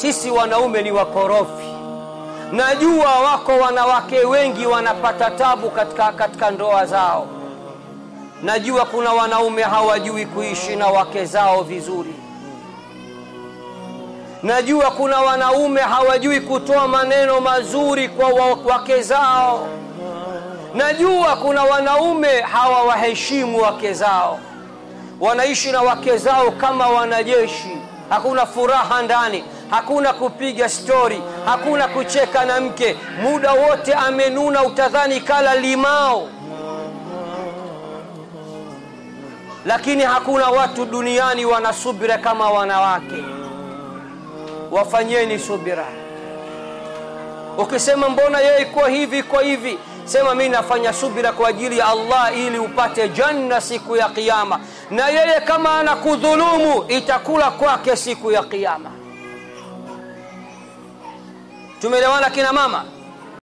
sisi wanaume ni wakorofi. Najua wako wanawake wengi wanapata tabu katika ndoa zao. Najua kuna wanaume hawajui kuishi na wake zao vizuri. Najua kuna wanaume hawajui kutoa maneno mazuri kwa wake zao. Najua kuna wanaume hawawaheshimu wake zao. Wanaishi na wake zao kama wanajeshi. Hakuna furaha ndani, hakuna kupiga story, hakuna kucheka na mke. Muda wote amenuna, utadhani kala limao. Lakini hakuna watu duniani wanasubira kama wanawake. Wafanyeni subira. Ukisema mbona yeye kwa hivi, sema mimi nafanya subira kwa ajili ya Allah ili upate janna siku ya kiyama. Na yeye kama anakudhulumu itakula kwake siku ya kiyama. Tumeelewana kina mama?